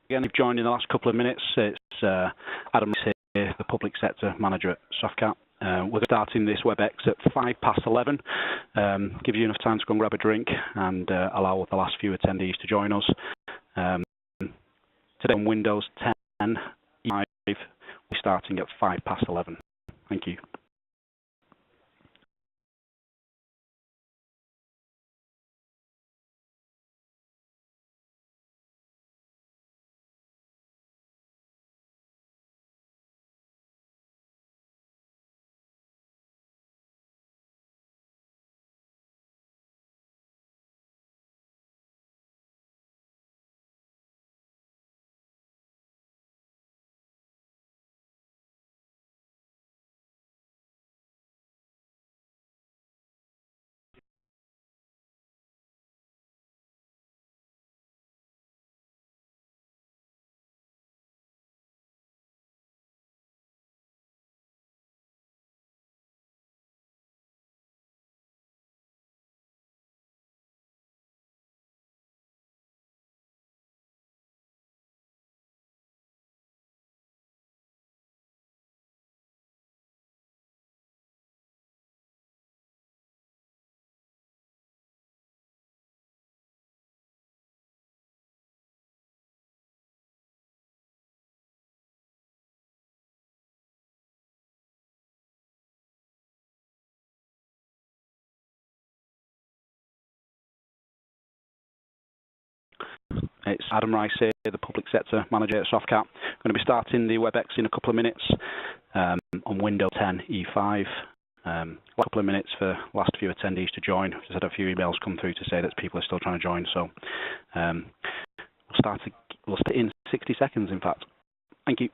again, if you've joined in the last couple of minutes, it's Adam here, the Public Sector Manager at Softcat. We're starting this WebEx at 11:05. Gives you enough time to go and grab a drink and allow the last few attendees to join us. Today on Windows 10 E5, we're starting at 11:05. Thank you. It's Adam Rice here, the Public Sector Manager at Softcat. Going to be starting the WebEx in a couple of minutes on Windows 10 E5. A couple of minutes for last few attendees to join. I've just had a few emails come through to say that people are still trying to join, so we'll start in 60 seconds, in fact. Thank you.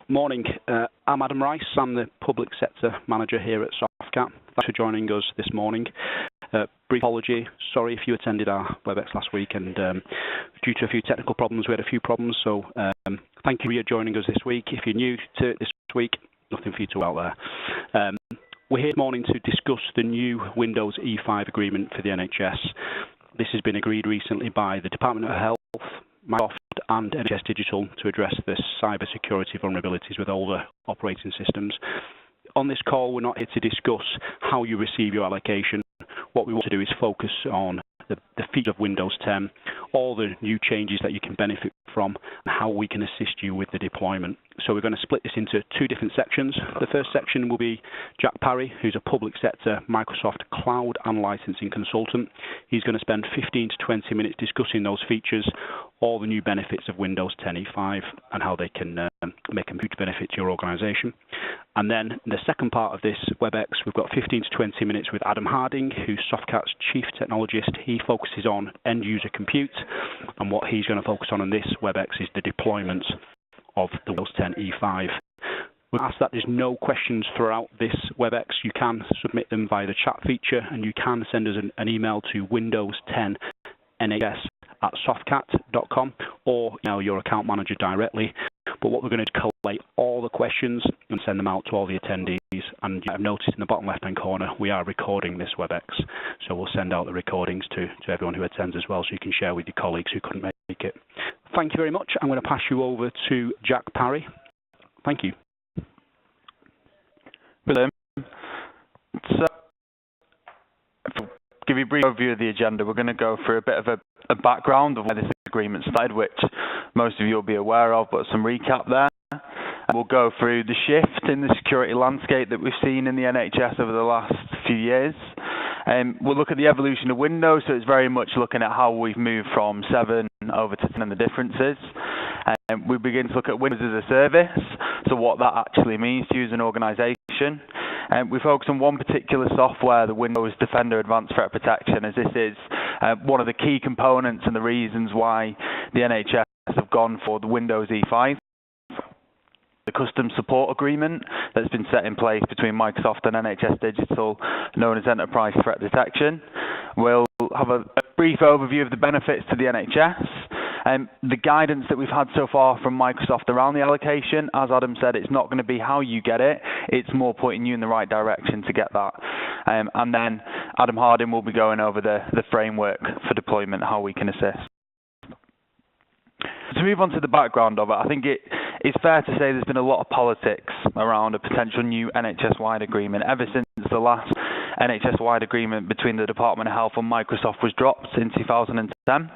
Morning. I'm Adam Rice. I'm the Public Sector Manager here at Softcat. Thanks for joining us this morning. Brief apology. Sorry if you attended our WebEx last week, and due to a few technical problems, we had a few problems. So thank you for joining us this week. If you're new to this week, nothing for you to out there. We're here this morning to discuss the new Windows E5 agreement for the NHS. This has been agreed recently by the Department of Health, Microsoft and NHS Digital to address the cyber security vulnerabilities with older operating systems. On this call, we're not here to discuss how you receive your allocation. What we want to do is focus on the features of Windows 10, all the new changes that you can benefit from, and how we can assist you with the deployment. So we're going to split this into two different sections. The first section will be Jack Parry, who's a public sector Microsoft cloud and licensing consultant. He's going to spend 15 to 20 minutes discussing those features, all the new benefits of Windows 10 E5 and how they can make a huge benefit to your organization. And then in the second part of this WebEx, we've got 15 to 20 minutes with Adam Harding, who's Softcat's Chief Technologist. He focuses on end-user compute, and what he's going to focus on in this WebEx is the deployment of the Windows 10 E5. We ask that there's no questions throughout this WebEx. You can submit them via the chat feature, and you can send us an email to windows10nhs@softcat.com or email your account manager directly. But what we're going to do is collate all the questions and send them out to all the attendees. And you have noticed in the bottom left-hand corner, we are recording this WebEx. So we'll send out the recordings to everyone who attends as well, so you can share with your colleagues who couldn't make it. Thank you very much. I'm going to pass you over to Jack Parry. Thank you. William. So, to give you a brief overview of the agenda, we're going to go through a bit of a background of where this agreement started, which most of you will be aware of, but some recap there. We'll go through the shift in the security landscape that we've seen in the NHS over the last few years. We'll look at the evolution of Windows, so it's very much looking at how we've moved from 7 over to 10 and the differences. We begin to look at Windows as a service, so what that actually means to you as an organisation. We focus on one particular software, the Windows Defender Advanced Threat Protection, as this is one of the key components and the reasons why the NHS have gone for the Windows E5. The custom support agreement that's been set in place between Microsoft and NHS Digital, known as Enterprise Threat Detection. We'll have a brief overview of the benefits to the NHS. The guidance that we've had so far from Microsoft around the allocation, as Adam said, it's not going to be how you get it, it's more pointing you in the right direction to get that. And then Adam Harding will be going over the framework for deployment, how we can assist. To move on to the background of it, I think it's fair to say there's been a lot of politics around a potential new NHS-wide agreement ever since the last NHS-wide agreement between the Department of Health and Microsoft was dropped in 2010.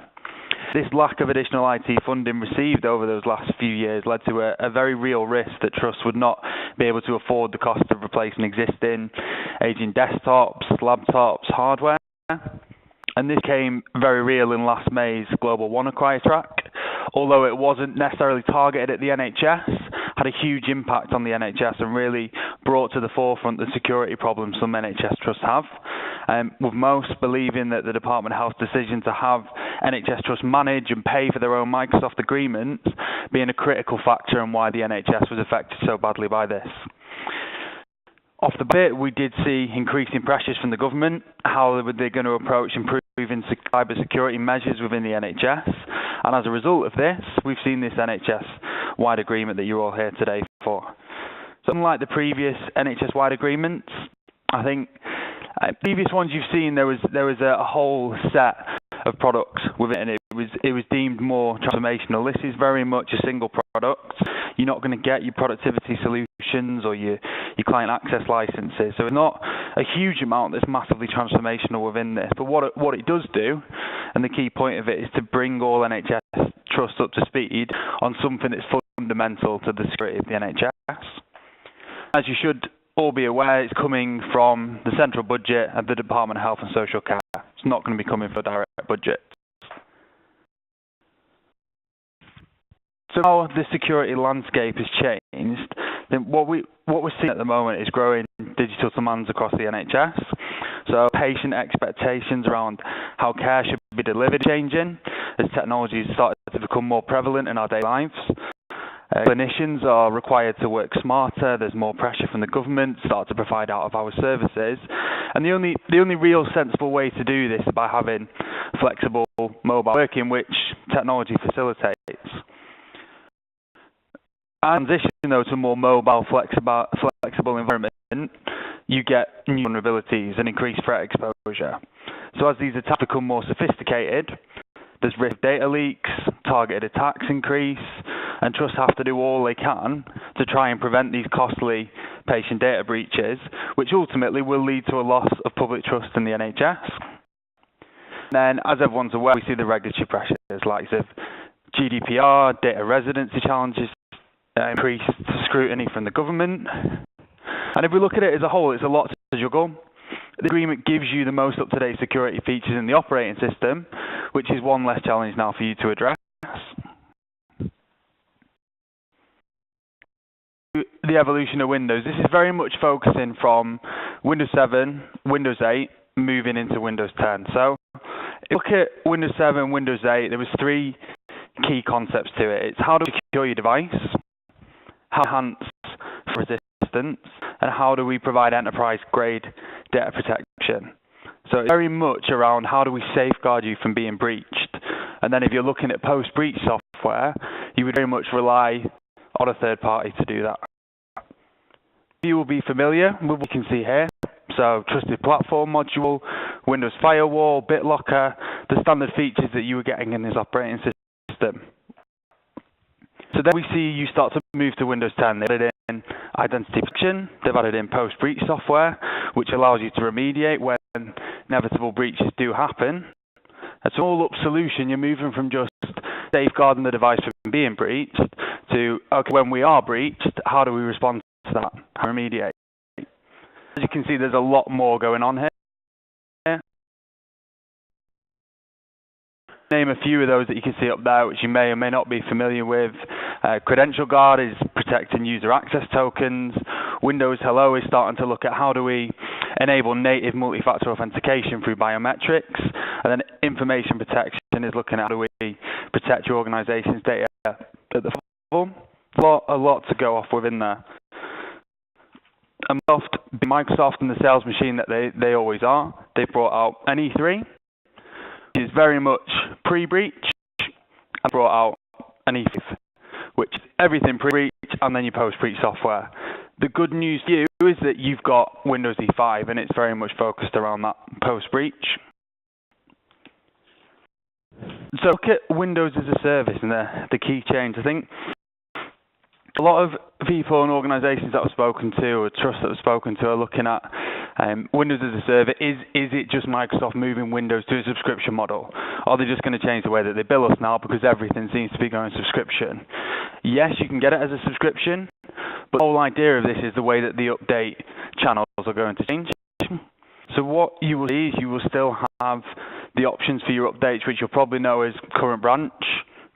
This lack of additional IT funding received over those last few years led to a very real risk that trusts would not be able to afford the cost of replacing existing aging desktops, laptops, hardware. And this came very real in last May's Global WannaCry attack. Although it wasn't necessarily targeted at the NHS, had a huge impact on the NHS and really brought to the forefront the security problems some NHS trusts have. With most believing that the Department of Health's decision to have NHS trusts manage and pay for their own Microsoft agreements being a critical factor in why the NHS was affected so badly by this. Off the bat, we did see increasing pressures from the government. How were they going to approach improving cyber security measures within the NHS? And as a result of this, we've seen this NHS-wide agreement that you're all here today for. So unlike the previous NHS-wide agreements, I think previous ones you've seen, there was a whole set of products within it. It was deemed more transformational. This is very much a single product. You're not going to get your productivity solutions or your client access licenses. So it's not a huge amount that's massively transformational within this. But what it does do, and the key point of it, is to bring all NHS trusts up to speed on something that's fundamental to the security of the NHS. As you should all be aware, it's coming from the central budget of the Department of Health and Social Care. It's not going to be coming from a direct budget. So how the security landscape has changed, then what we're seeing at the moment is growing digital demands across the NHS. So patient expectations around how care should be delivered are changing as technology is starting to become more prevalent in our daily lives. Clinicians are required to work smarter. There's more pressure from the government to start to provide out-of-hours services. And the only real sensible way to do this is by having flexible mobile working, which technology facilitates. And transition though to a more mobile, flexible environment, you get new vulnerabilities and increased threat exposure. So as these attacks become more sophisticated, there's risk of data leaks, targeted attacks increase, and trusts have to do all they can to try and prevent these costly patient data breaches, which ultimately will lead to a loss of public trust in the NHS. And then, as everyone's aware, we see the regulatory pressures, like GDPR, data residency challenges, increased scrutiny from the government. And if we look at it as a whole, it's a lot to juggle. The agreement gives you the most up-to-date security features in the operating system, which is one less challenge now for you to address. The evolution of Windows. This is very much focusing from Windows 7, Windows 8, moving into Windows 10. So if you look at Windows 7, Windows 8, there was three key concepts to it. It's how do we secure your device, how to enhance resistance, and how do we provide enterprise-grade data protection. So it's very much around how do we safeguard you from being breached. And then if you're looking at post-breach software, you would very much rely on a third party to do that. You will be familiar with what you can see here. So Trusted Platform Module, Windows Firewall, BitLocker, the standard features that you were getting in this operating system. So then we see you start to move to Windows 10. They've added in identity protection, they've added in post-breach software, which allows you to remediate when inevitable breaches do happen. It's an all-up solution. You're moving from just safeguarding the device from being breached to, okay, when we are breached, how do we respond to that? How remediate? As you can see, there's a lot more going on here. Name a few of those that you can see up there, which you may or may not be familiar with. Credential Guard is protecting user access tokens. Windows Hello is starting to look at how do we enable native multi-factor authentication through biometrics. And then Information Protection is looking at how do we protect your organization's data at the level. A lot to go off within there. And Microsoft and the sales machine that they always are, they brought out NE3, which is very much pre-breach, and brought out NE5, which is everything pre-breach and then your post-breach software. The good news for you is that you've got Windows E5 and it's very much focused around that post-breach. So look at Windows as a service and the key change. I think a lot of people and organisations that I've spoken to, or trusts that I've spoken to, are looking at Windows as a service. Is it just Microsoft moving Windows to a subscription model? Are they just going to change the way that they bill us now because everything seems to be going subscription? Yes, you can get it as a subscription, but the whole idea of this is the way that the update channels are going to change. So what you will see is you will still have the options for your updates, which you'll probably know as current branch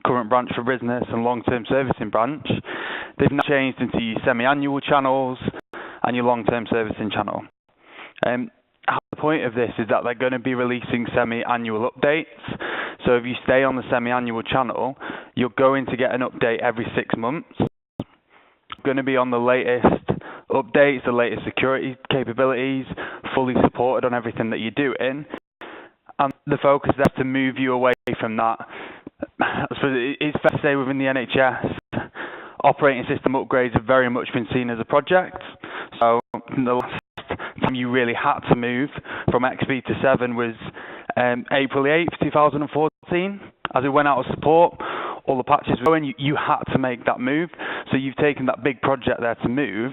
for business, and long-term servicing branch. They've now changed into your semi-annual channels and your long-term servicing channel. The point of this is that they're going to be releasing semi-annual updates. So if you stay on the semi-annual channel, you're going to get an update every 6 months. You're going to be on the latest updates, the latest security capabilities, fully supported on everything that you're doing. And the focus is to move you away from that. I suppose it's fair to say within the NHS, operating system upgrades have very much been seen as a project. So the last time you really had to move from XP to 7 was April 8th, 2014. As it went out of support, all the patches were going, you had to make that move. So you've taken that big project there to move.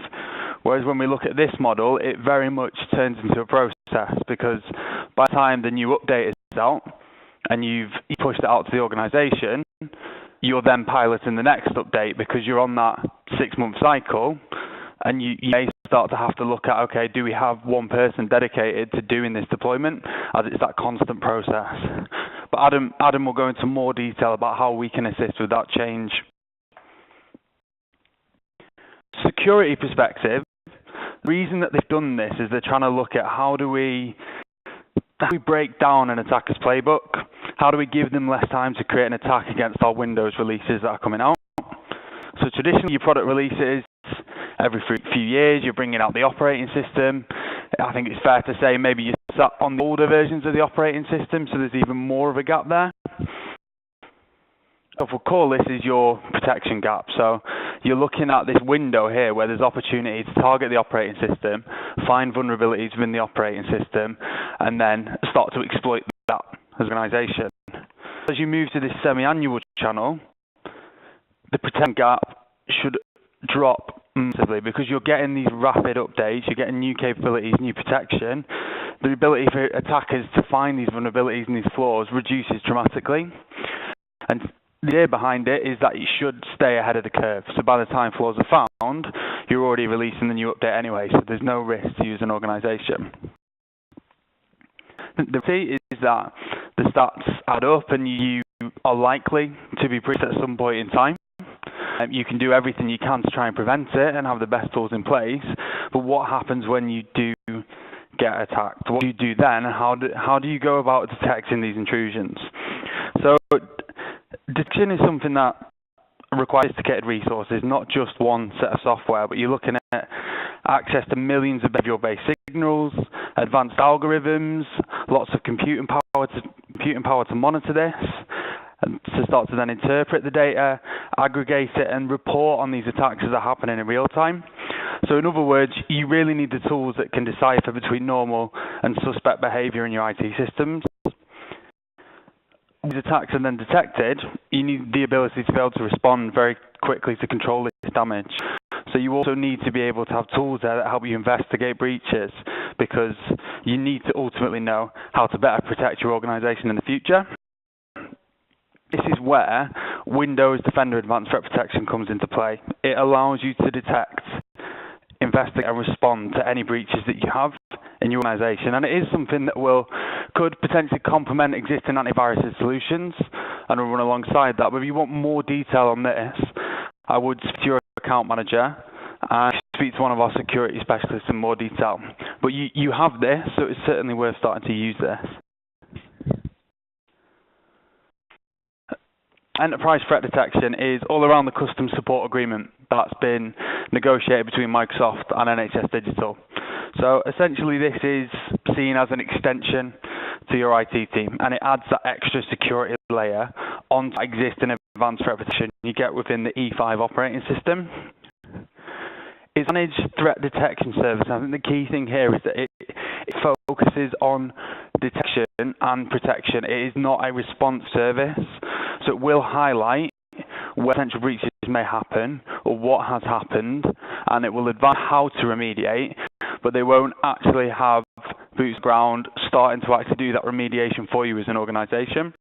Whereas when we look at this model, it very much turns into a process, because by the time the new update is out and you've pushed it out to the organisation, you're then piloting the next update because you're on that 6-month cycle, and you may start to have to look at, okay, do we have one person dedicated to doing this deployment, as it's that constant process. But Adam will go into more detail about how we can assist with that change. Security perspective, the reason that they've done this is they're trying to look at how do we break down an attacker's playbook? How do we give them less time to create an attack against our Windows releases that are coming out? So traditionally, your product releases every few years, you're bringing out the operating system. I think it's fair to say maybe you sat on the older versions of the operating system, so there's even more of a gap there. If we'll call this is your protection gap. So you're looking at this window here where there's opportunity to target the operating system, find vulnerabilities within the operating system, and then start to exploit that as an organisation. As you move to this semi-annual channel, the protection gap should drop massively because you're getting these rapid updates, you're getting new capabilities, new protection. The ability for attackers to find these vulnerabilities and these flaws reduces dramatically. And the idea behind it is that you should stay ahead of the curve. So by the time flaws are found, you're already releasing the new update anyway, so there's no risk to you as an organisation. The key is that the stats add up and you are likely to be breached at some point in time. You can do everything you can to try and prevent it and have the best tools in place, but what happens when you do get attacked? What do you do then? How do you go about detecting these intrusions? So detection is something that requires sophisticated resources, not just one set of software, but you're looking at access to millions of behavioral-based signals, advanced algorithms, lots of computing power to monitor this, and to start to then interpret the data, aggregate it, and report on these attacks as they're happening in real time. So in other words, you really need the tools that can decipher between normal and suspect behavior in your IT systems. These attacks are then detected, you need the ability to be able to respond very quickly to control this damage. So you also need to be able to have tools there that help you investigate breaches, because you need to ultimately know how to better protect your organisation in the future. This is where Windows Defender Advanced Threat Protection comes into play. It allows you to detect, investigate and respond to any breaches that you have in your organisation, and it is something that could potentially complement existing antivirus solutions and will run alongside that. But if you want more detail on this, I would speak to your account manager and speak to one of our security specialists in more detail. But you have this, so it's certainly worth starting to use this. Enterprise threat detection is all around the custom support agreement that's been negotiated between Microsoft and NHS Digital. So essentially this is seen as an extension to your IT team, and it adds that extra security layer on existing advanced threat protection you get within the E5 operating system. It's managed threat detection service. I think the key thing here is that it focuses on detection and protection. It is not a response service, so it will highlight where potential breaches may happen or what has happened, and it will advise how to remediate, but they won't actually have boots ground starting to actually do that remediation for you as an organisation.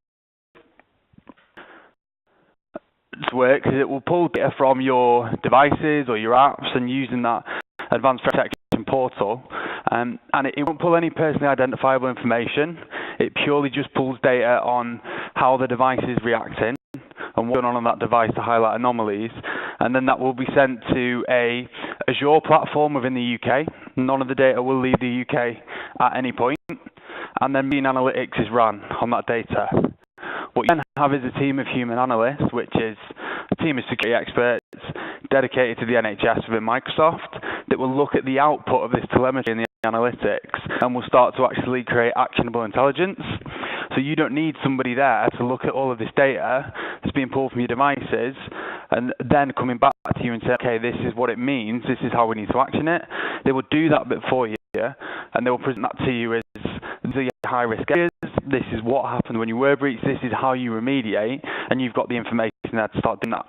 Works is it will pull data from your devices or your apps and using that advanced threat protection portal, and it won't pull any personally identifiable information. It purely just pulls data on how the device is reacting and what's going on that device to highlight anomalies, and then that will be sent to a Azure platform within the UK. None of the data will leave the UK at any point, and then Bean Analytics is run on that data. What you then have is a team of human analysts, which is a team of security experts dedicated to the NHS within Microsoft, that will look at the output of this telemetry and the analytics and will start to actually create actionable intelligence. So you don't need somebody there to look at all of this data that's being pulled from your devices and then coming back to you and say, okay, this is what it means, this is how we need to action it. They will do that bit for you, and they will present that to you as the high-risk areas. This is what happened when you were breached, this is how you remediate, and you've got the information there to start doing that.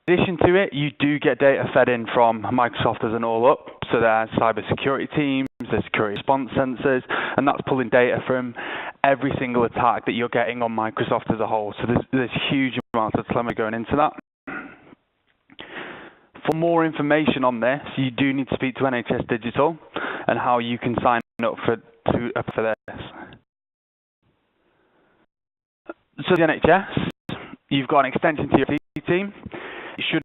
In addition to it, you do get data fed in from Microsoft as an all-up, so there's cyber security teams, there's security response sensors, and that's pulling data from every single attack that you're getting on Microsoft as a whole. So there's huge amounts of telemetry going into that. For more information on this, you do need to speak to NHS Digital and how you can sign up for this. So the NHS, you've got an extension to your IT team. It should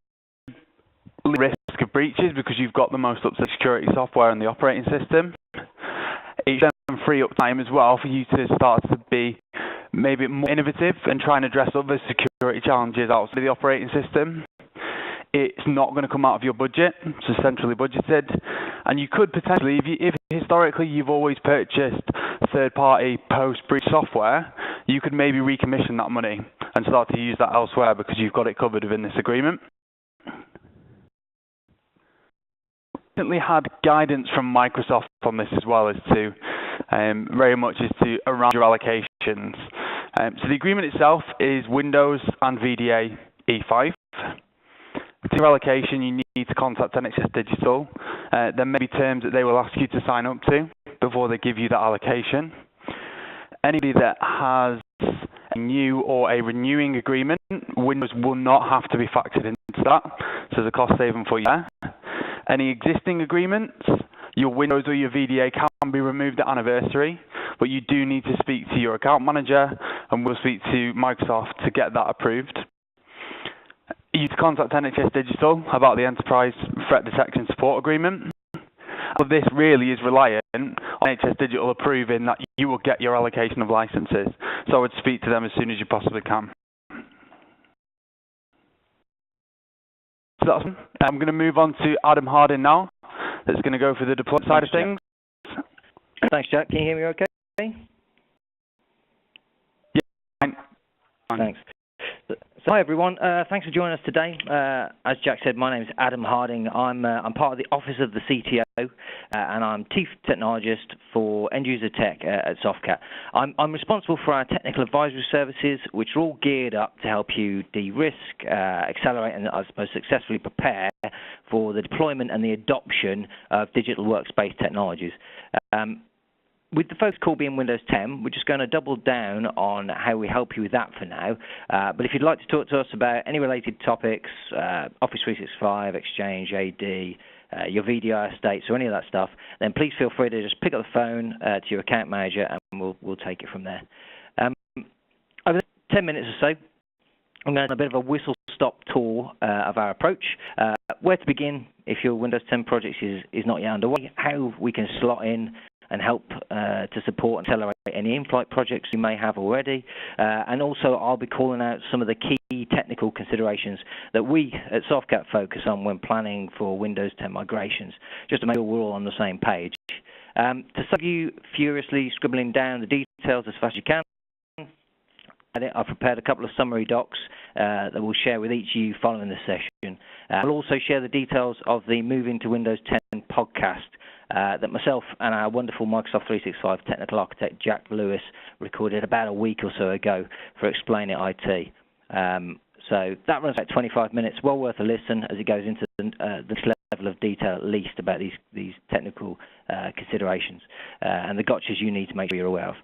limit risk of breaches because you've got the most up-to-date security software in the operating system. It should then free up time as well for you to start to be maybe more innovative and try and address other security challenges outside of the operating system. It's not going to come out of your budget, so centrally budgeted, and you could potentially, if historically you've always purchased third-party post-breach software, you could maybe recommission that money and start to use that elsewhere because you've got it covered within this agreement. Recently had guidance from Microsoft on this as well as to very much as to around your allocations. So the agreement itself is Windows and VDA E5. To your allocation, you need to contact NHS Digital. There may be terms that they will ask you to sign up to before they give you that allocation. Anybody that has a new or a renewing agreement, Windows will not have to be factored into that, so there's a cost saving for you there. Any existing agreements, your Windows or your VDA can be removed at anniversary, but you do need to speak to your account manager, and we'll speak to Microsoft to get that approved. You to contact NHS Digital about the Enterprise Threat Detection Support Agreement. All this really is reliant on NHS Digital approving that you will get your allocation of licenses. So I would speak to them as soon as you possibly can. So that's, I'm going to move on to Adam Harding now. That's going to go for the deployment side of things. Thanks, Jack. Can you hear me okay? Yeah, fine. Thanks. So, hi everyone, thanks for joining us today. As Jack said, my name is Adam Harding. I'm part of the Office of the CTO, and I'm Chief Technologist for End User Tech at Softcat. I'm responsible for our technical advisory services, which are all geared up to help you de-risk, accelerate, and I suppose successfully prepare for the deployment and the adoption of digital workspace technologies. with the focus call being Windows 10, we're just going to double down on how we help you with that for now. But if you'd like to talk to us about any related topics, Office 365, Exchange, AD, your VDI estates, or any of that stuff, then please feel free to just pick up the phone to your account manager, and we'll take it from there. Over 10 minutes or so, I'm going to have a bit of a whistle-stop tour of our approach. Where to begin if your Windows 10 project is not yet underway, how we can slot in and help to support and accelerate any in-flight projects you may have already. And also, I'll be calling out some of the key technical considerations that we at Softcat focus on when planning for Windows 10 migrations, just to make sure we're all on the same page. To save you furiously scribbling down the details as fast as you can, I've prepared a couple of summary docs that we'll share with each of you following this session. I'll also share the details of the Moving to Windows 10 podcast that myself and our wonderful Microsoft 365 technical architect Jack Lewis recorded about a week or so ago for Explain It IT. So that runs about 25 minutes, well worth a listen as it goes into the next level of detail at least about these technical considerations and the gotchas you need to make sure you're aware of.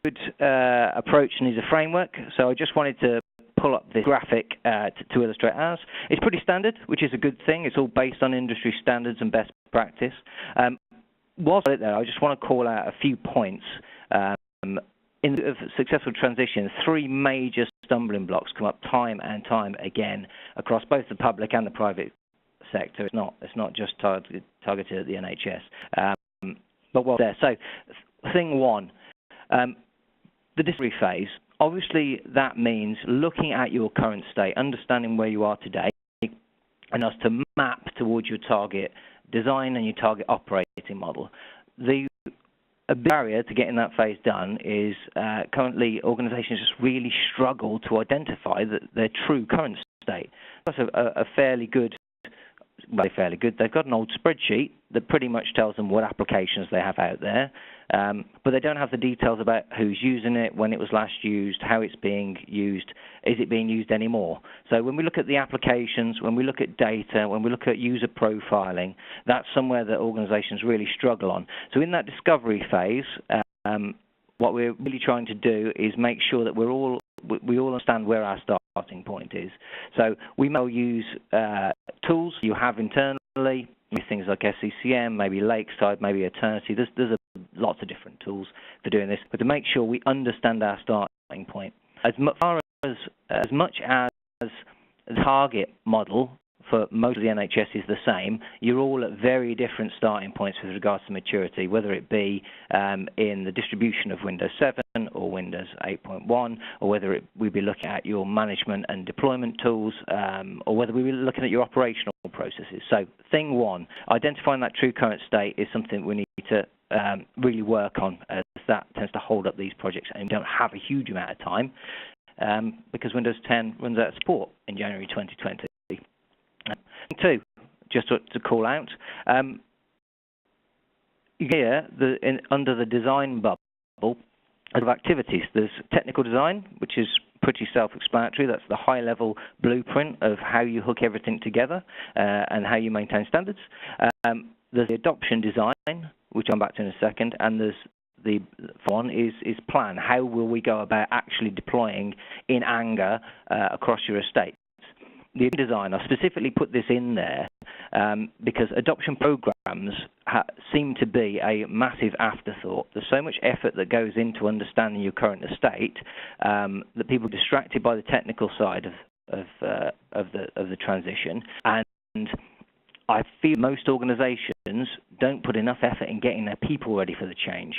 Good approach needs a framework, so I just wanted to pull up this graphic to illustrate ours. It's pretty standard, which is a good thing. It's all based on industry standards and best practice. Whilst I'm there, I just want to call out a few points. In the successful transition, 3 major stumbling blocks come up time and time again across both the public and the private sector. It's not just targeted at the NHS. But while there, so thing one. The discovery phase, obviously that means looking at your current state, understanding where you are today, and us to map towards your target design and your target operating model. The barrier to getting that phase done is currently organizations just really struggle to identify their true current state. That's a fairly good, they've got an old spreadsheet that pretty much tells them what applications they have out there, but they don't have the details about who's using it, when it was last used, how it's being used, is it being used anymore. So when we look at the applications, when we look at data, when we look at user profiling, that's somewhere that organizations really struggle on. So in that discovery phase, what we're really trying to do is make sure that we all understand where our starting point is. So we may use tools you have internally, things like SCCM, maybe Lakeside, maybe Eternity. There's lots of different tools for doing this, but to make sure we understand our starting point. As much as the target model for most of the NHS is the same, you're all at very different starting points with regards to maturity, whether it be in the distribution of Windows 7 or Windows 8.1, or whether we'd be looking at your management and deployment tools, or whether we were looking at your operational processes. So thing one, identifying that true current state is something we need to really work on, as that tends to hold up these projects and we don't have a huge amount of time because Windows 10 runs out of support in January 2020. 2, just to call out, here under the design bubble of activities, there's technical design, which is pretty self-explanatory. That's the high-level blueprint of how you hook everything together and how you maintain standards. There's the adoption design, which I'll come back to in a second, and there's the one is plan. How will we go about actually deploying in anger across your estate? The design, I specifically put this in there because adoption programs seem to be a massive afterthought. There's so much effort that goes into understanding your current estate that people are distracted by the technical side of the transition, and I feel most organizations don't put enough effort in getting their people ready for the change.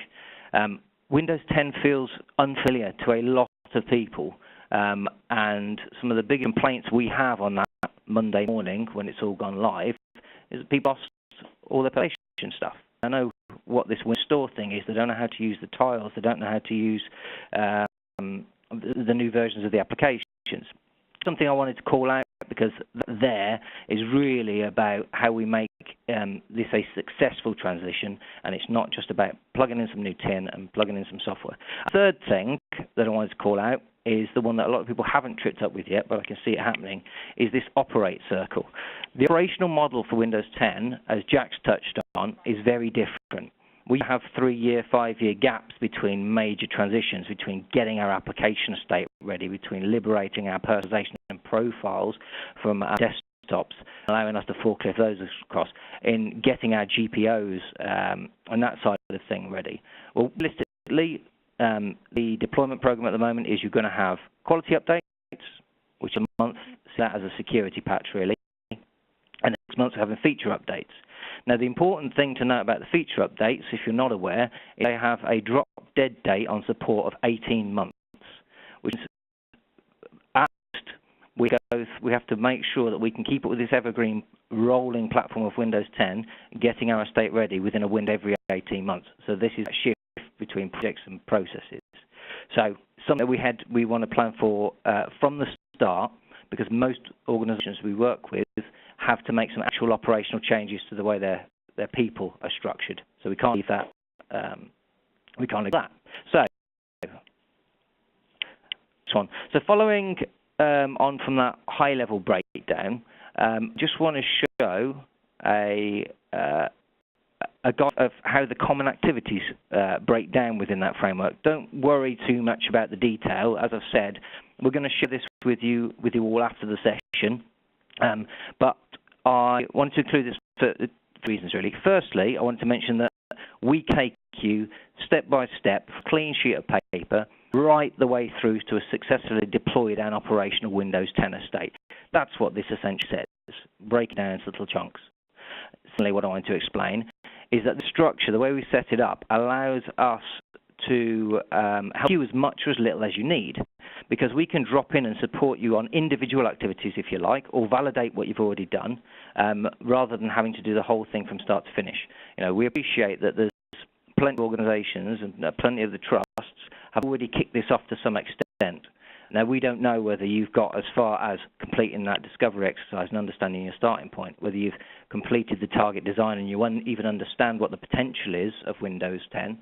Windows 10 feels unfamiliar to a lot of people. And some of the big complaints we have on that Monday morning when it's all gone live is that people lost all their preparation stuff. I know what this Windows Store thing is. They don't know how to use the tiles. They don't know how to use the new versions of the applications. Something I wanted to call out because there is really about how we make this a successful transition, and it's not just about plugging in some new tin and plugging in some software. A third thing that I wanted to call out is the one that a lot of people haven't tripped up with yet, but I can see it happening, is this operate circle. The operational model for Windows 10, as Jack's touched on, is very different. We have 3-year, 5-year gaps between major transitions, between getting our application estate ready, between liberating our personalization and profiles from our desktops, allowing us to forklift those across, in getting our GPOs and that side of the thing ready. Well, realistically, the deployment program at the moment is you're going to have quality updates, which a month, see that as a security patch really, and 6 months we're having feature updates. Now, the important thing to note about the feature updates, if you're not aware, is they have a drop-dead date on support of 18 months, which is we have to make sure that we can keep up with this evergreen rolling platform of Windows 10, getting our estate ready within a window every 18 months. So this is a shift between projects and processes. So something we want to plan for from the start, because most organizations we work with have to make some actual operational changes to the way their people are structured. So we can't leave that. We can't leave that. So this one. So following on from that high-level breakdown, just want to show a guide of how the common activities break down within that framework. Don't worry too much about the detail. As I've said, we're going to share this with you all after the session. But I want to include this for reasons, really. Firstly, I want to mention that we take you step by step, clean sheet of paper, right the way through to a successfully deployed and operational Windows 10 estate. That's what this essentially says, break it down into little chunks. Secondly, what I want to explain is that the structure, the way we set it up, allows us to help you as much or as little as you need, because we can drop in and support you on individual activities if you like, or validate what you've already done, rather than having to do the whole thing from start to finish. We appreciate that there's plenty of organizations and plenty of the trusts have already kicked this off to some extent. Now, we don't know whether you've got as far as completing that discovery exercise and understanding your starting point, whether you've completed the target design and you even understand what the potential is of Windows 10,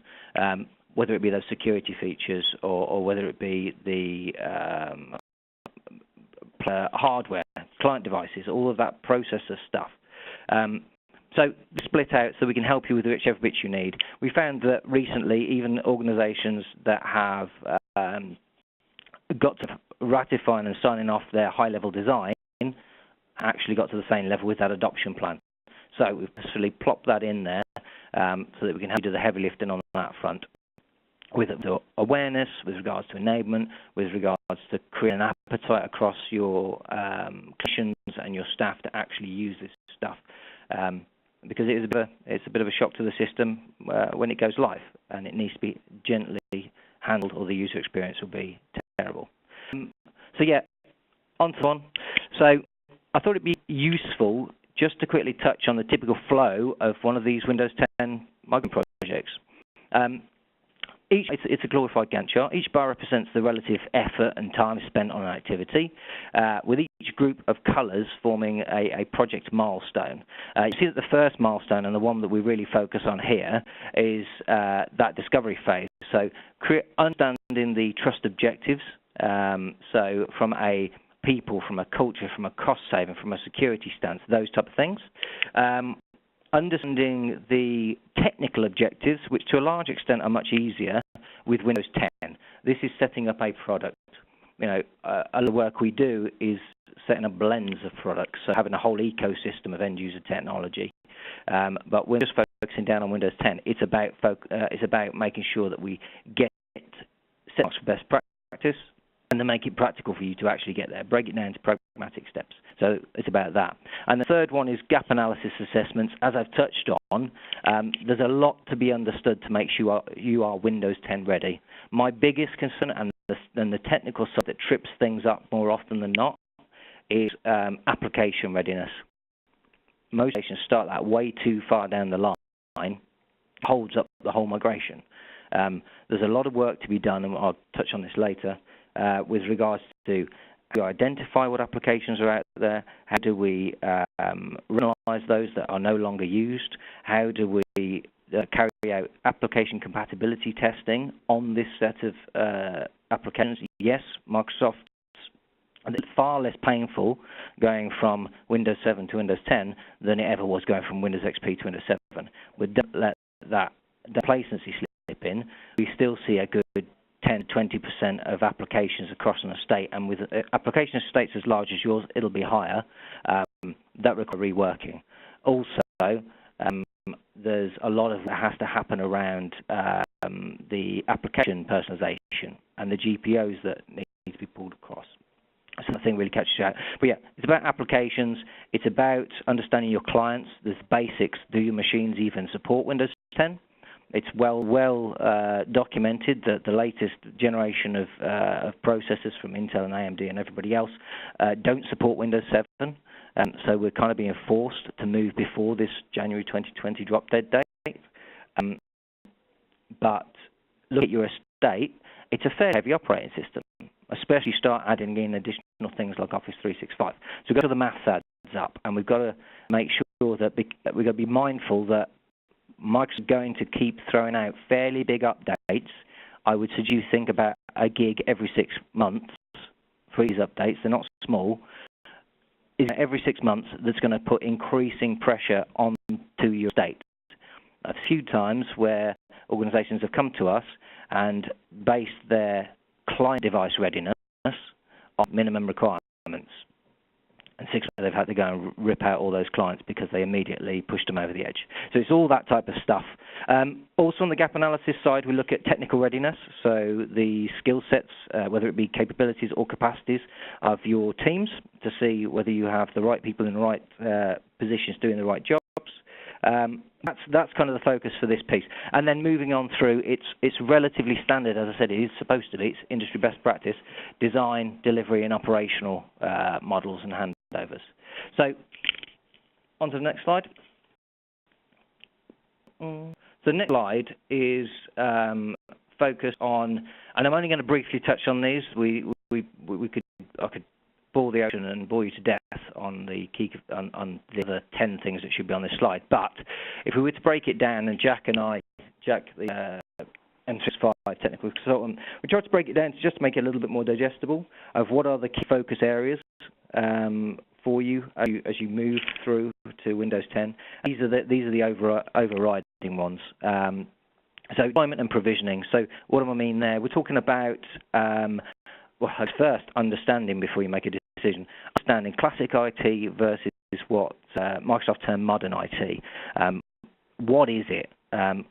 whether it be those security features or whether it be the hardware, client devices, all of that processor stuff. So split out so we can help you with whichever bits you need. We found that recently even organizations that have got to ratifying and signing off their high-level design actually got to the same level with that adoption plan. So we've actually plopped that in there so that we can help you do the heavy lifting on that front, with awareness, with regards to enablement, with regards to creating an appetite across your clinicians and your staff to actually use this stuff. Because it's a bit of a shock to the system when it goes live, and it needs to be gently handled, or the user experience will be terrible. So yeah, on to one. So I thought it'd be useful just to quickly touch on the typical flow of one of these Windows 10 migrant projects. It's a glorified Gantt chart. Each bar represents the relative effort and time spent on an activity, with each group of colours forming a project milestone. You see that the first milestone, and the one that we really focus on here, is that discovery phase. So understanding the trust objectives, so from a people, from a culture, from a cost saving, from a security stance, those type of things. Understanding the technical objectives, which to a large extent are much easier with Windows 10. This is setting up a product. A lot of the work we do is setting up blends of products, so having a whole ecosystem of end-user technology. But we're just focusing down on Windows 10. It's about making sure that we get set up for best practice, and then make it practical for you to actually get there. Break it down into pragmatic steps. So it's about that. And the third one is gap analysis assessments. As I've touched on, there's a lot to be understood to make sure you are Windows 10 ready. My biggest concern, and the technical side that trips things up more often than not, is application readiness. Most applications start that way too far down the line, holds up the whole migration. There's a lot of work to be done, and I'll touch on this later, with regards to how do we identify what applications are out there, how do we analyze those that are no longer used, how do we carry out application compatibility testing on this set of applications. Yes, Microsoft's And it's far less painful going from Windows 7 to Windows 10 than it ever was going from Windows XP to Windows 7. We don't let that complacency slip in. We still see a good 10 to 20% of applications across an estate, and with application estates as large as yours, it'll be higher. That requires reworking. Also, there's a lot of that has to happen around the application personalization and the GPOs that need to be pulled across. So nothing really catches you out. But yeah, it's about applications. It's about understanding your clients. There's basics. Do your machines even support Windows 10? It's well documented that the latest generation of processors from Intel and AMD and everybody else don't support Windows 7. So we're kind of being forced to move before this January 2020 drop dead date. But look at your estate. It's a fairly heavy operating system, especially start adding in additional things like Office 365. So we've got to the maths adds up, and we've got to make sure that we've got to be mindful that Microsoft's going to keep throwing out fairly big updates. I would suggest you think about a gig every 6 months for these updates. They're not small. Is every 6 months that's going to put increasing pressure onto your estate. A few times where organizations have come to us and based their client device readiness on minimum requirements. And 6 months they've had to go and rip out all those clients because they immediately pushed them over the edge. So it's all that type of stuff. Also on the gap analysis side, we look at technical readiness, so the skill sets, whether it be capabilities or capacities of your teams, to see whether you have the right people in the right positions doing the right jobs. That's kind of the focus for this piece. And then moving on through, it's relatively standard, as I said, it is supposed to be. It's industry best practice, design, delivery, and operational models and handovers. So on to the next slide. So the next slide is focused on, and I'm only going to briefly touch on these. I could bore the ocean and bore you to death on the key on the other 10 things that should be on this slide. But if we were to break it down, and Jack, the M365 technical consultant, we tried to break it down to just make it a little bit more digestible of what are the key focus areas for you as you move through to Windows 10. These are the overriding ones. So deployment and provisioning. So what do I mean there? We're talking about first understanding before you make a decision. Understanding classic IT versus what Microsoft termed modern IT. What is it? What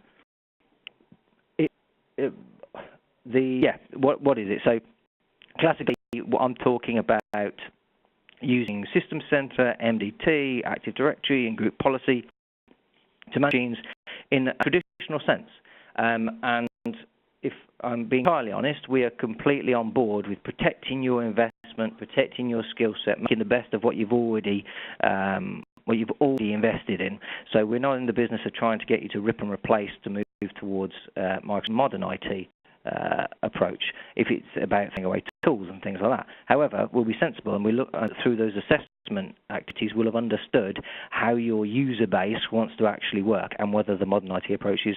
is it? So classically, what I'm talking about using System Center, MDT, Active Directory, and group policy to manage machines in a traditional sense. And if I'm being entirely honest, we are completely on board with protecting your investment, protecting your skill set, making the best of what you've already invested in. So we're not in the business of trying to get you to rip and replace to move towards Microsoft's modern IT approach, if it's about throwing away tools and things like that. However, we'll be sensible, and we look through those assessment activities, we'll have understood how your user base wants to actually work and whether the modern IT approach is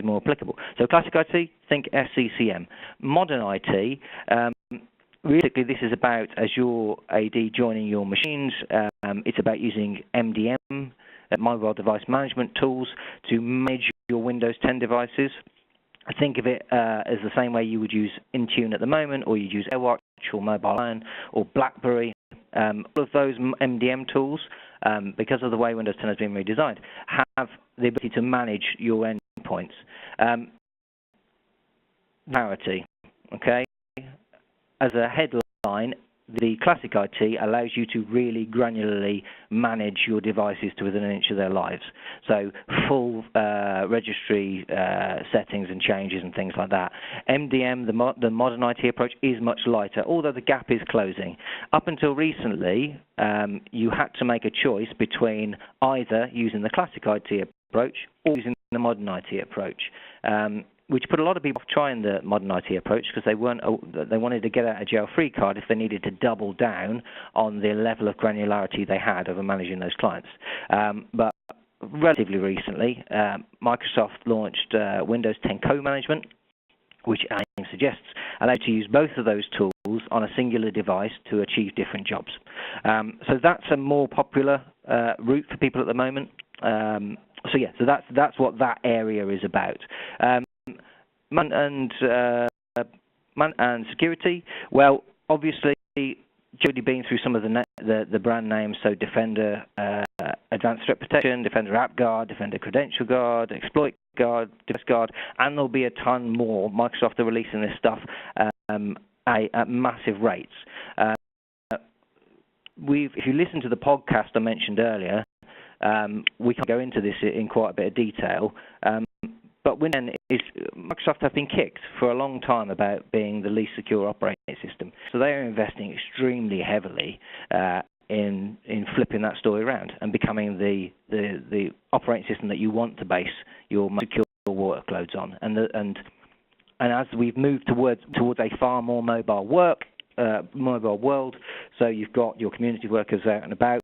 more applicable. So classic IT, think SCCM. Modern IT, realistically, this is about Azure AD joining your machines. It's about using MDM, mobile device management tools, to manage your Windows 10 devices. Think of it as the same way you would use Intune at the moment, or you'd use AirWatch or Mobile Iron or BlackBerry. All of those MDM tools, because of the way Windows 10 has been redesigned, have the ability to manage your endpoints. Clarity, okay? As a headline, the classic IT allows you to really granularly manage your devices to within an inch of their lives. So full registry settings and changes and things like that. MDM, the modern IT approach, is much lighter, although the gap is closing. Up until recently, you had to make a choice between either using the classic IT approach or using the modern IT approach. Which put a lot of people off trying the modern IT approach because they wanted to get out a jail-free card if they needed to double down on the level of granularity they had over managing those clients. But relatively recently, Microsoft launched Windows 10 co-management, which AIM suggests, allow you to use both of those tools on a singular device to achieve different jobs. So that's a more popular route for people at the moment. So that's what that area is about. Man and security. Well, obviously, Jody been through some of the brand names, so Defender Advanced Threat Protection, Defender App Guard, Defender Credential Guard, Exploit Guard, Device Guard, and there'll be a ton more. Microsoft are releasing this stuff at massive rates. If you listen to the podcast I mentioned earlier, we can go into this in quite a bit of detail. But Microsoft have been kicked for a long time about being the least secure operating system. So they are investing extremely heavily in flipping that story around and becoming the operating system that you want to base your most secure workloads on. And as we've moved towards a far more mobile world, so you've got your community workers out and about.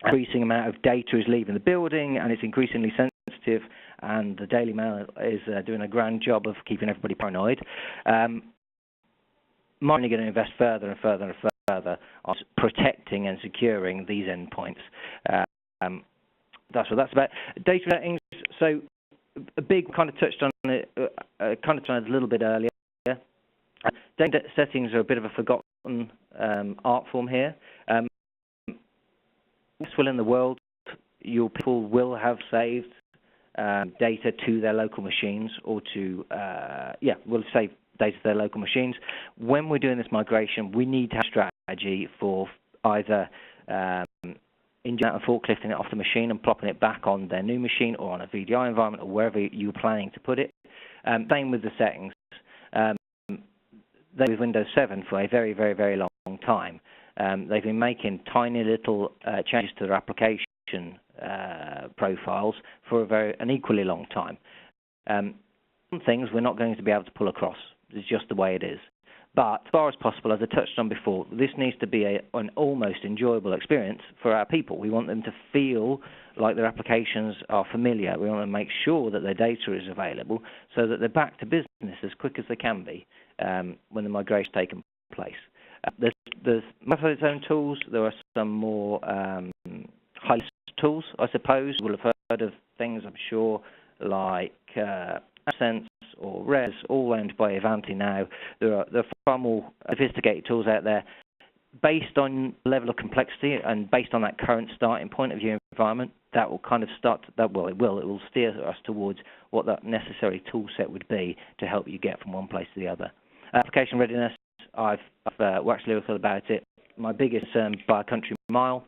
Increasing amount of data is leaving the building, and it's increasingly sensitive. And the Daily Mail is doing a grand job of keeping everybody paranoid. I'm only going to invest further and further and further on protecting and securing these endpoints. That's what that's about. Data settings. So a big kind of touched on it, a little bit earlier. Data settings are a bit of a forgotten art form here. In the world, your people will have saved data to their local machines, or will save data to their local machines. When we're doing this migration, we need to have a strategy for either injecting and forklifting it off the machine and plopping it back on their new machine, or on a VDI environment, or wherever you're planning to put it. Same with the settings. They with Windows 7 for a very, very, very long time. They've been making tiny little changes to their application profiles for an equally long time. Some things we're not going to be able to pull across. It's just the way it is. But as far as possible, as I touched on before, this needs to be an almost enjoyable experience for our people. We want them to feel like their applications are familiar. We want to make sure that their data is available so that they're back to business as quick as they can be when the migration's taken place. There's Microsoft's own tools. There are some more high tools, I suppose. You will have heard of things, I'm sure, like Sense or Res, all owned by Avanti now. There are far more sophisticated tools out there based on level of complexity and based on that current starting point of your environment. That will kind of it will steer us towards what that necessary tool set would be to help you get from one place to the other. Application readiness, I've waxed lyrical about it. My biggest concern by a country mile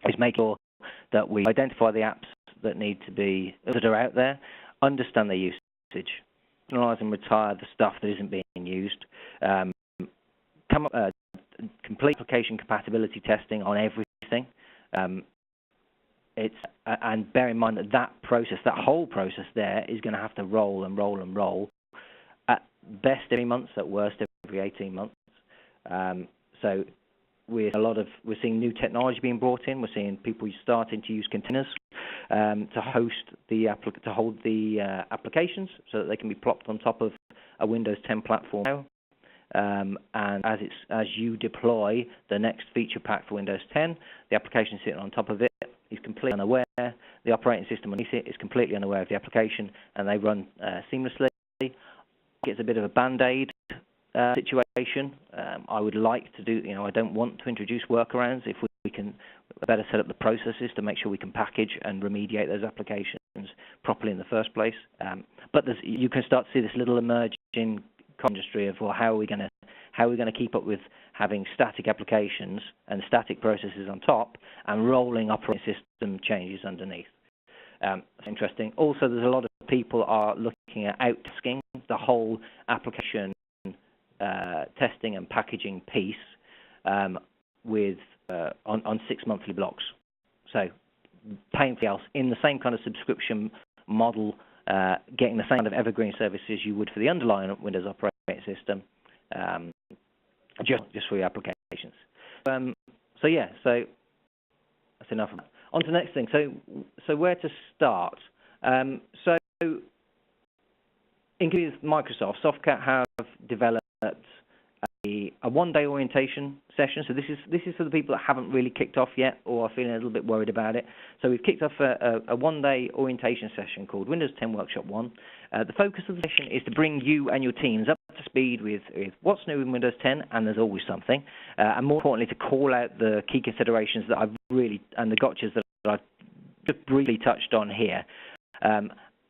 is making sure that we identify the apps that are out there, understand their usage, analyze and retire the stuff that isn't being used, complete application compatibility testing on everything. And bear in mind that whole process there is going to have to roll and roll and roll. At best every month, at worst every 18 months. So we're seeing new technology being brought in. We're seeing people starting to use containers to hold the applications so that they can be plopped on top of a Windows 10 platform now. And as you deploy the next feature pack for Windows 10, the application sitting on top of it is completely unaware. The operating system underneath it is completely unaware of the application, and they run seamlessly. It's a bit of a band-aid situation. I would like to do, I don't want to introduce workarounds if we can better set up the processes to make sure we can package and remediate those applications properly in the first place. But you can start to see this little emerging industry of, well, how are we going to keep up with having static applications and static processes on top and rolling operating system changes underneath. It's interesting. Also, there's a lot of people are looking at out-tasking the whole application testing and packaging piece with on 6 monthly blocks. So paying for else in the same kind of subscription model, getting the same kind of evergreen services you would for the underlying Windows operating system, just for your applications. So that's enough. On to the next thing. So where to start? So including Microsoft, Softcat have developed a one-day orientation session. So this is for the people that haven't really kicked off yet or are feeling a little bit worried about it. So we've kicked off a one-day orientation session called Windows 10 Workshop 1. The focus of the session is to bring you and your teams up to speed with what's new in Windows 10, and there's always something, and more importantly to call out the key considerations that I've really, and the gotchas that I've just briefly touched on here.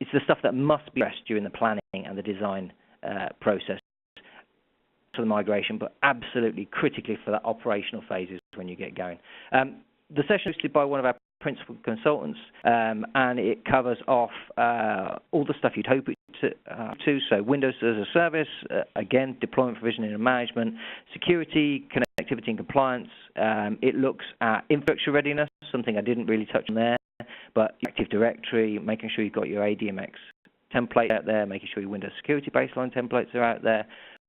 It's the stuff that must be addressed during the planning and the design process for the migration, but absolutely critically for that operational phases when you get going. The session is hosted by one of our principal consultants, and it covers off all the stuff you'd hope it to. So Windows as a service, again, deployment, provisioning and management, security, connectivity and compliance. It looks at infrastructure readiness, something I didn't really touch on there, but Active Directory, making sure you've got your ADMX template out there, making sure your Windows security baseline templates are out there.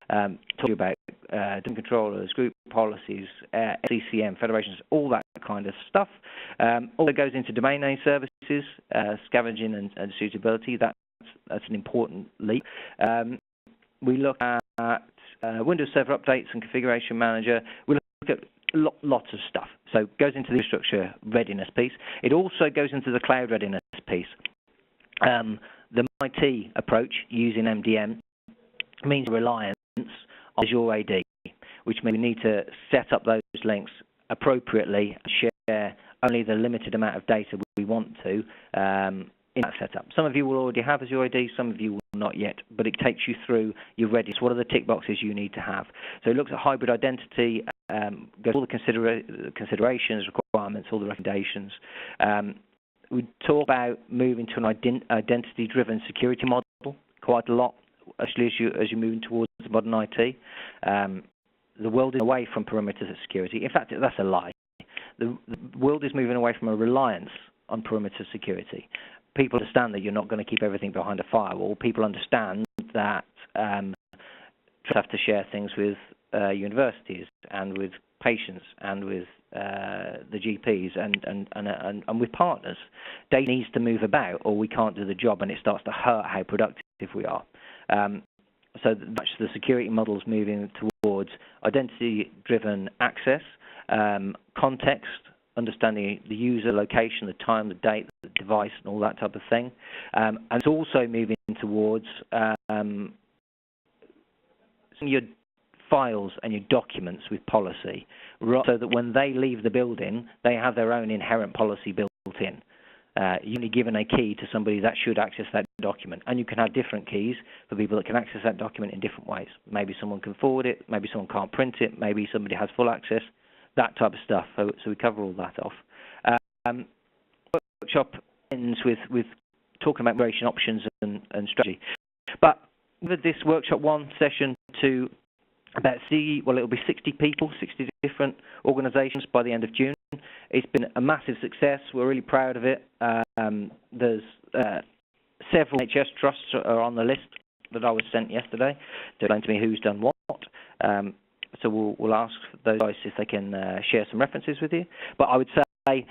Talk about domain controllers, group policies, CCM, federations, all that kind of stuff. Also goes into domain name services, scavenging and suitability. That's an important leap. We look at Windows Server updates and configuration manager. We look at lots of stuff. So it goes into the infrastructure readiness piece. It also goes into the cloud readiness piece. The IT approach using MDM means reliance on Azure AD, which means we need to set up those links appropriately and share only the limited amount of data we want to in that setup. Some of you will already have Azure AD, some of you will not yet, but it takes you through your readiness. What are the tick boxes you need to have? So it looks at hybrid identity, goes all the considerations, requirements, all the recommendations. We talk about moving to an identity-driven security model quite a lot, actually, as you're moving towards modern IT. The world is away from perimeter security. In fact, that's a lie. The world is moving away from a reliance on perimeter security. People understand that you're not going to keep everything behind a firewall. People understand that have to share things with universities and with patients and with the GPs and with partners. Data needs to move about, or we can't do the job, and it starts to hurt how productive we are. So that's the security models moving towards identity-driven access, context, understanding the user, location, the time, the date, the device, and all that type of thing. And it's also moving towards your files and your documents with policy, so that when they leave the building, they have their own inherent policy built in. You're only given a key to somebody that should access that document, and you can have different keys for people that can access that document in different ways. Maybe someone can forward it, maybe someone can't print it, maybe somebody has full access, that type of stuff. So we cover all that off. Workshop ends with talking about migration options and strategy. But with this Workshop 1 session to about it'll be 60 people, 60 different organisations by the end of June. It's been a massive success. We're really proud of it. There's several NHS trusts are on the list that I was sent yesterday to explain to me who's done what. So we'll ask those guys if they can share some references with you. But I would say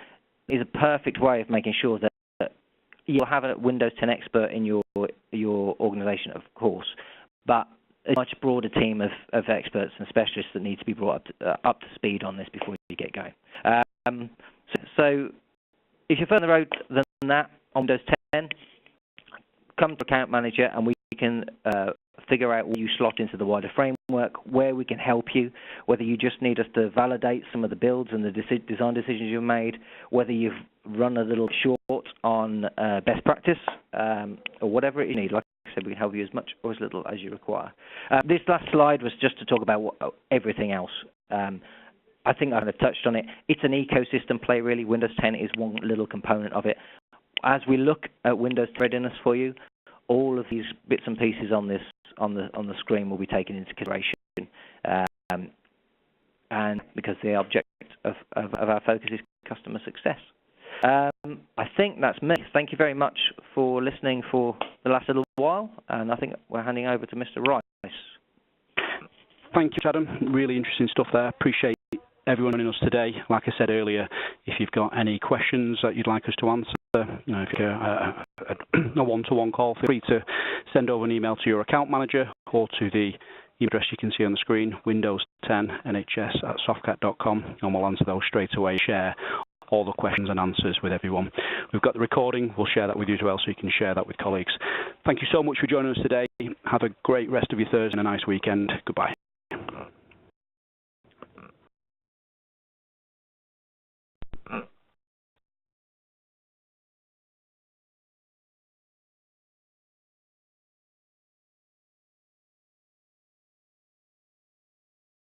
it's a perfect way of making sure that you'll have a Windows 10 expert in your organisation, of course, but a much broader team of experts and specialists that need to be brought up to speed on this before you get going. So if you're further the road than that on Windows 10, come to Account Manager and we can figure out where you slot into the wider framework, where we can help you, whether you just need us to validate some of the builds and the design decisions you've made, whether you've run a little short on best practice, or whatever you need. Like I said, we can help you as much or as little as you require. This last slide was just to talk about everything else. I think I've touched on it. It's an ecosystem play, really. Windows 10 is one little component of it. As we look at Windows readiness for you, all of these bits and pieces on the screen will be taken into consideration, and because the object of our focus is customer success. I think that's me. Thank you very much for listening for the last little while, and I think we're handing over to Mr. Rice. Thank you, Adam. Really interesting stuff there. Appreciate everyone joining us today. Like I said earlier, if you've got any questions that you'd like us to answer, if you're a one-to-one call, feel free to send over an email to your account manager or to the email address you can see on the screen, windows10nhs@softcat.com, and we'll answer those straight away, share all the questions and answers with everyone. We've got the recording. We'll share that with you as well, so you can share that with colleagues. Thank you so much for joining us today. Have a great rest of your Thursday and a nice weekend. Goodbye.